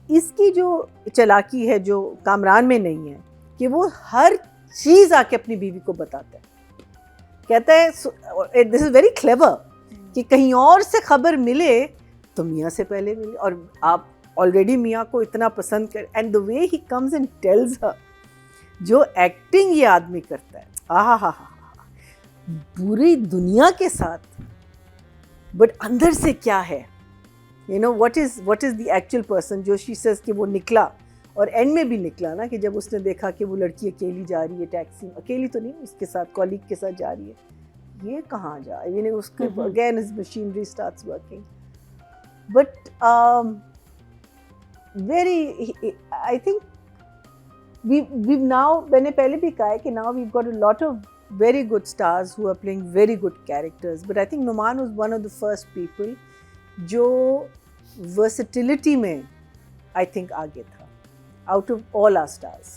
इसकी जो चालाकी है जो कामरान में नहीं है कि वो हर चीज़ आके अपनी बीवी को बताता है, कहता है दिस इज़ वेरी क्लेवर कि कहीं और से खबर मिले तो मियाँ से पहले मिले, और आप ऑलरेडी मियाँ को इतना पसंद कर, and the way he comes and tells her, जो एक्टिंग ये आदमी करता है, आहा हा हा, पूरी दुनिया के साथ, बट अंदर से क्या है, you know what is the actual person, जो शी सेज कि वो निकला, और एंड में भी निकला ना, कि जब उसने देखा कि वो लड़की अकेली जा रही है टैक्सी, अकेली तो नहीं, उसके साथ कॉलीग के साथ जा रही है, ये कहाँ जा, यानी उसके again his machinery starts working, but very I think we've now, मैंने पहले भी कहा है कि now we've got a lot of very good stars who are playing very good characters, but I think Numan was one of the first people जो versatility में I think आगे था out of all our stars.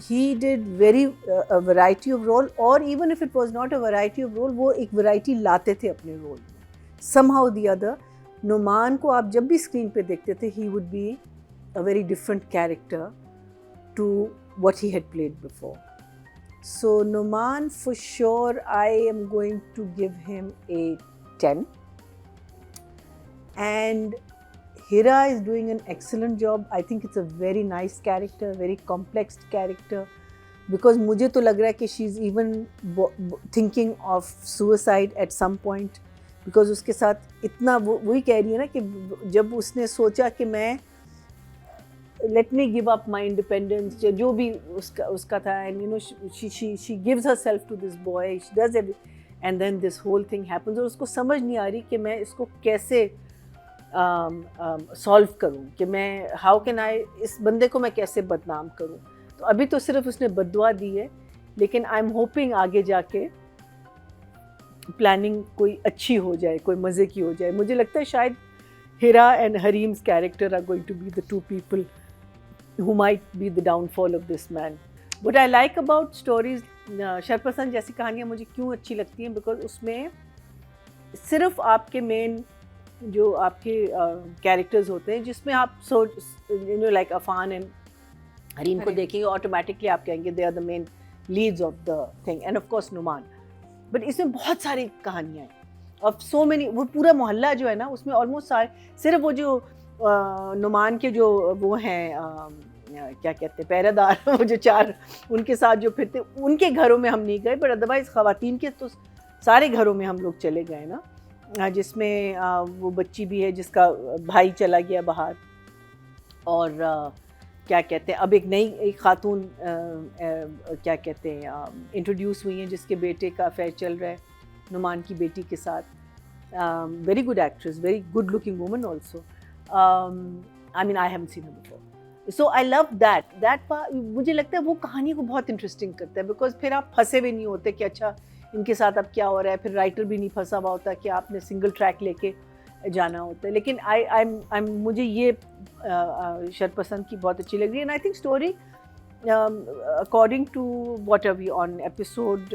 He did very a variety of role, और even if it was not a variety of role, वो एक variety लाते थे अपने role में somehow the other. Numan को आप जब भी screen पे देखते थे, he would be a very different character to what he had played before. So Numan, for sure, I am going to give him a 10. And Hira is doing an excellent job. I think it's a very nice character, very complex character. Because मुझे तो लग रहा है कि she's even thinking of suicide at some point. Because उसके साथ इतना वही कह रही है ना कि जब उसने सोचा कि मैं let me give up my independence, जो भी उसका था, and you know she gives herself to this boy, she does everything, and then this whole thing happens, और उसको समझ नहीं आ रही कि मैं इसको कैसे सॉल्व करूं, कि मैं how can I, इस बंदे को मैं कैसे बदनाम करूं. तो अभी तो सिर्फ उसने बददुआ दी है, लेकिन आई एम होपिंग आगे जाके प्लानिंग कोई अच्छी हो जाए, कोई मज़े की हो जाए. मुझे लगता है शायद Hira and Harim's character are going to be the two people who might be the downfall of this man. What I like about stories, शरपसंद जैसी कहानियाँ मुझे क्यों अच्छी लगती हैं, बिकॉज उसमें सिर्फ आपके मेन जो आपके कैरेक्टर्स होते हैं, जिसमें आप सोच, you know, like Affan and Hareem को देखेंगे, ऑटोमेटिकली आप कहेंगे they are the main leads of the thing, and of course Noman. But इसमें बहुत सारी कहानियाँ हैं और सो मेनी, वो पूरा मोहल्ला जो है ना, उसमें ऑलमोस्ट सारे, सिर्फ वो जो नुमान के जो वो हैं क्या कहते हैं पहरेदार, वो जो चार उनके साथ जो फिरते, उनके घरों में हम नहीं गए, बट अदरवाइज़ ख़वातीन के तो सारे घरों में हम लोग चले गए ना, जिसमें वो बच्ची भी है जिसका भाई चला गया बाहर, और क्या कहते हैं अब एक नई एक खातून क्या कहते हैं इंट्रोड्यूस हुई हैं, जिसके बेटे का अफेयर चल रहा है नुमान की बेटी के साथ. Very good actress, very good looking woman also. I mean, I haven't seen her before. So I love that part. मुझे लगता है वो कहानी को बहुत इंटरेस्टिंग करता है, बिकॉज फिर आप फंसे भी नहीं होते कि अच्छा इनके साथ अब क्या हो रहा है, फिर राइटर भी नहीं फंसा हुआ होता कि आपने सिंगल ट्रैक लेके जाना होता है. लेकिन आई मुझे ये शरपसंद की बहुत अच्छी लग रही है. And I think story according to what are we on episode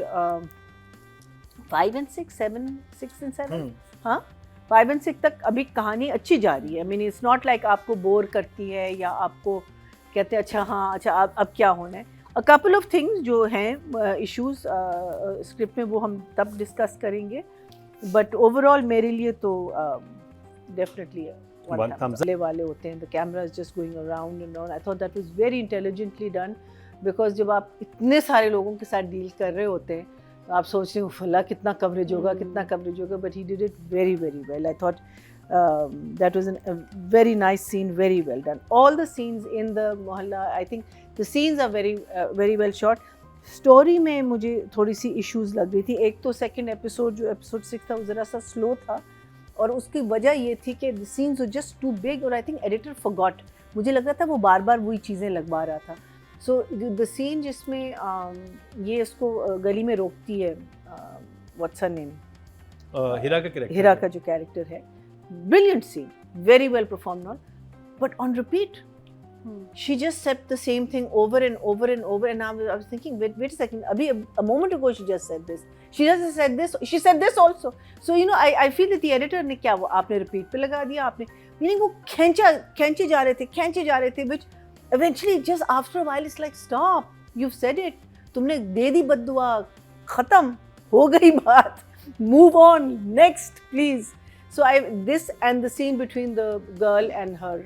5 and 6, 6 and 7, हाँ 5 and 6 तक अभी कहानी अच्छी जा रही है. I mean it's not like आपको बोर करती है या आपको कहते हैं अच्छा हाँ अच्छा अब क्या होना है. अ कपल ऑफ थिंग्स जो हैं इश्यूज स्क्रिप्ट में, वो हम तब डिस्कस करेंगे, बट ओवरऑल मेरे लिए तो डेफिनेटली वाले होते हैं. The camera is just going around and on. I thought that was very intelligently done, because जब आप इतने सारे लोगों के साथ डील कर रहे होते हैं, आप सोच रहे हो फला कितना कवरेज होगा, कितना कवरेज होगा, but he did it very very well. I thought that was a very nice scene, very well done. All the scenes in the mohalla, I think the scenes are very well shot. Story में मुझे थोड़ी सी issues लग रही थी. एक तो second episode जो episode 6 था वो ज़रा सा स्लो था, और उसकी वजह ये थी कि the scenes were just too big, और आई थिंक एडिटर फॉरगॉट. मुझे लग रहा था वो बार बार वही चीज़ें लगवा रहा था. सो द सीन जिसमें ये इसको गली में रोकती है, व्हाट्स हर नेम, हिरा का जो कैरेक्टर है, brilliant scene, very well performed on, but on repeat she just said the same thing over and over and over, and I was thinking wait a second, abhi a moment ago she just said this, she just said this, she said this also. So you know I feel that the editor ने क्या वो आपने repeat पे लगा दिया, आपने meaning वो खींचे जा रहे थे which eventually just after a while it's like stop, you've said it, तुमने दे दी बद्दुआ, खत्म हो गई बात, move on, next please. So this and the scene between the girl and her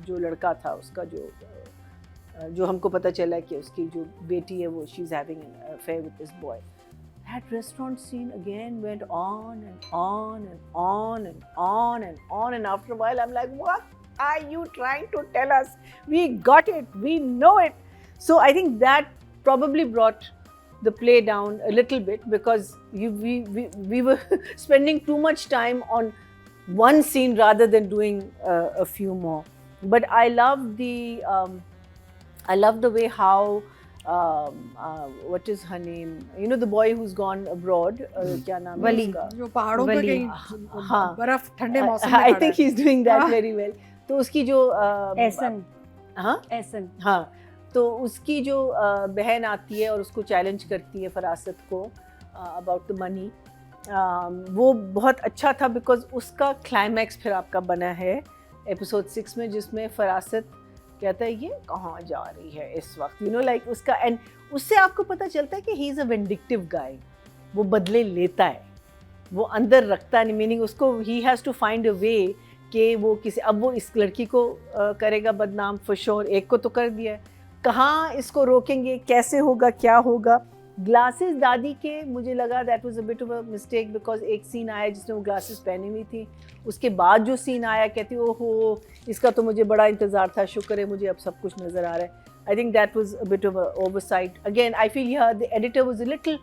जो लड़का था उसका जो हमको पता चला कि उसकी जो बेटी है वो she's having an affair with this boy. That restaurant scene again went on and on and on and on and on, and after a while I'm like, what are you trying to tell us? We got it, we know it. So I think that probably brought the play down a little bit because we were spending too much time on one scene rather than doing a few more. But I love the way how what is her name? You know, the boy who's gone abroad. क्या नाम है उसका? जो पहाड़ों पे कहीं हाँ, बर्फ ठंडे मौसम में I think he's doing that very well. तो उसकी जो एहसन हाँ, तो उसकी जो बहन आती है और उसको चैलेंज करती है फरासत को अबाउट द मनी, वो बहुत अच्छा था बिकॉज उसका क्लाइमैक्स फिर आपका बना है एपिसोड 6 में, जिसमें फरासत कहता है ये कहाँ जा रही है इस वक्त, यू नो लाइक उसका, एंड उससे आपको पता चलता है कि ही इज़ अ विंडिक्टिव गाय, वो बदले लेता है, वो अंदर रखता नहीं, मीनिंग उसको he has to find a way कि वो किसी, अब वो इस लड़की को करेगा बदनाम फॉर श्योर, एक को तो कर दिया है, कहाँ इसको रोकेंगे, कैसे होगा, क्या होगा। ग्लासेस दादी के मुझे लगा that was a bit of a mistake because एक सीन आया जिसमें वो ग्लासेस पहनी हुई थी, उसके बाद जो सीन आया कहती ओहो इसका तो मुझे बड़ा इंतज़ार था, शुक्र है मुझे अब सब कुछ नज़र आ रहा है। I think that was a bit of a oversight. Again I feel here the editor was a little,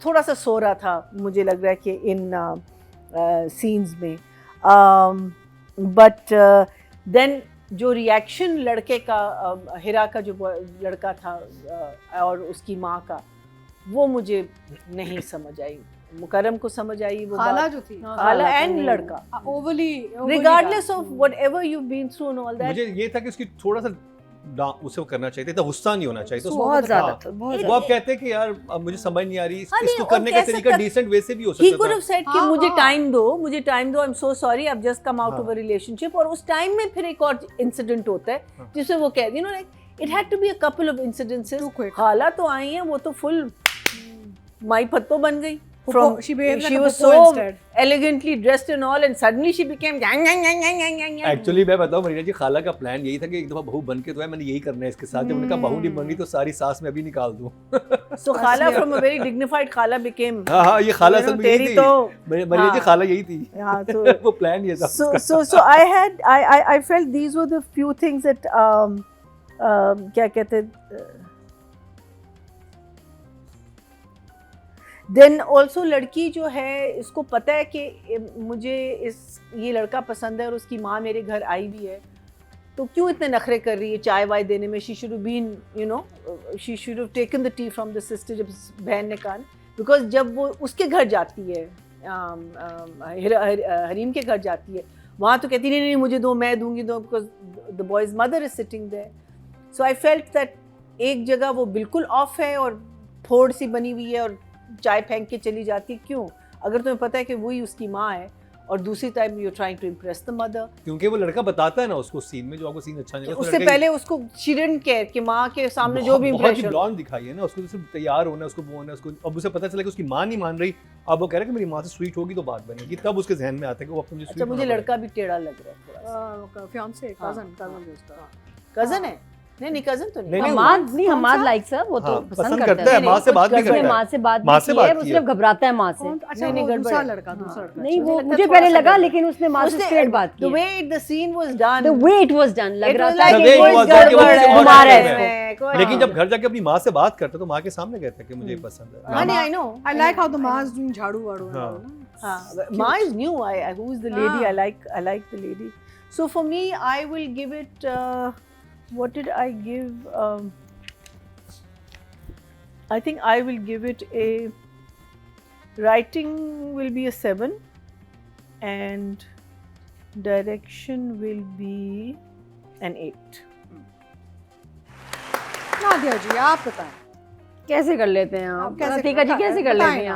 थोड़ा सा सो रहा था मुझे लग रहा है कि इन सीन्स में, बट देन जो रिएक्शन लड़के का, हिरा का जो लड़का था और उसकी माँ का, वो मुझे नहीं समझ आई। मुकरम को समझ आई वो खाला जो थी, खाला एंड लड़का, overly regardless of whatever you been through and all that. मुझे ये था कि उसकी थोड़ा सा उसे करना चाहिए था, गुस्सा नहीं होना चाहिए था, बहुत ज्यादा हाँ। था, बहुत वो आप कहते हैं कि यार अब मुझे समझ नहीं आ रही, हाँ, इसको नहीं, करने का तरीका डिसेंट वे से भी हो He सकता could था। have said कि हाँ, मुझे हाँ। टाइम दो, I am so sorry, I've just come out हाँ। of a relationship, और उस टाइम में फिर एक और इंसिडेंट होता है हाँ। जिसमें वो कहती है, you know like it had to be a couple of incidences। Too quick। खाला तो आई हैं, वो तो फुल माई पत्तो बन गई। she behaved like she a was Popo so instead। elegantly dressed and all, and suddenly she became actually मैं बताऊं मरीना जी, खाला का प्लान यही था कि एक दफा बहू बन के तो है, मैंने यही करना है इसके साथ, जब उनका बहू नहीं बन रही तो सारी सास में अभी निकाल दूं। So खाला from a very dignified खाला became, हाँ ये खाला असल में यही तेरी थी, तो मरीना जी खाला यही थी। हाँ, तो वो प्लान ये था। so I felt these were the few things that क्या कहते हैं, देन ऑल्सो लड़की जो है इसको पता है कि मुझे ये लड़का पसंद है और उसकी माँ मेरे घर आई भी है, तो क्यों इतने नखरे कर रही है चाय वाय देने में। She should have been, you know, she should have taken the tea from the sister, जब बहन ने कहा, बिकॉज जब वो उसके घर जाती है, हरीम के घर जाती है, वहाँ तो कहती नहीं मुझे दो, मैं दूंगी दो, because the boy's mother is sitting there. So I felt that एक जगह वो बिल्कुल ऑफ है और फोड़ सी बनी हुई है और चाय फेंक के चली जाती है, क्यों? अगर तुम्हें पता है कि वही उसकी माँ है, और दूसरी time you trying to impress the mother, क्योंकि वो लड़का बताता है ना उसको सीन में, जो आपको सीन अच्छा नहीं लगा, उससे पहले उसको शी डिडंट केयर कि माँ के सामने जो भी इंप्रेशन डॉन दिखाई है ना, उसको तो सिर्फ तैयार होना है, उसको वो होना है, उसको अब उसे पता चला कि उसकी माँ नहीं मान रही, अब वो कह रहा है कि मेरी माँ से स्वीट होगी तो बात बनेगी, तब उसके जहन में आता है कि वो अपने अच्छा, मुझे लड़का भी टेढ़ा लग रहा है थोड़ा सा। फियांसे हाँ, कजन उसका कजन है, नहीं कजन तो नहीं, हमाद लाइक सर, वो तो पसंद करता है, माँ से बात भी करता है, माँ से बात माँ से की है, बात वो की सिर्फ घबराता है माँ से। अच्छा, नहीं, वो दूसरा गड़बड़ है। लड़का नहीं, वो लगता मुझे थोड़ा पहले सा लगा, गड़बड़। लेकिन उसने माँ से स्ट्रेट बात की। The way the scene was done, The way it was done, लग it रहा was था like कि it वो was गड़बड़ गड़बड़ है, है, घुमा रहा है है, इसको। कोई- लेकिन जब घर जाके अपनी माँ से बात करता तो माँ के सामने कहता है कि मुझे ये पसंद है। हाँ, नहीं, I know. I like how the ma is doing झाड़ू वाड़ू। हाँ, Ma is new. Who is the lady? I like the lady. So for me, I will give it. What did I give? I think I will give it a. Writing will be a 7, and direction will be an 8. Nadia जी आप बताएं कैसे कर लेते हैं आप? आप कैसे रतिका जी कैसे कर लेते हैं आप?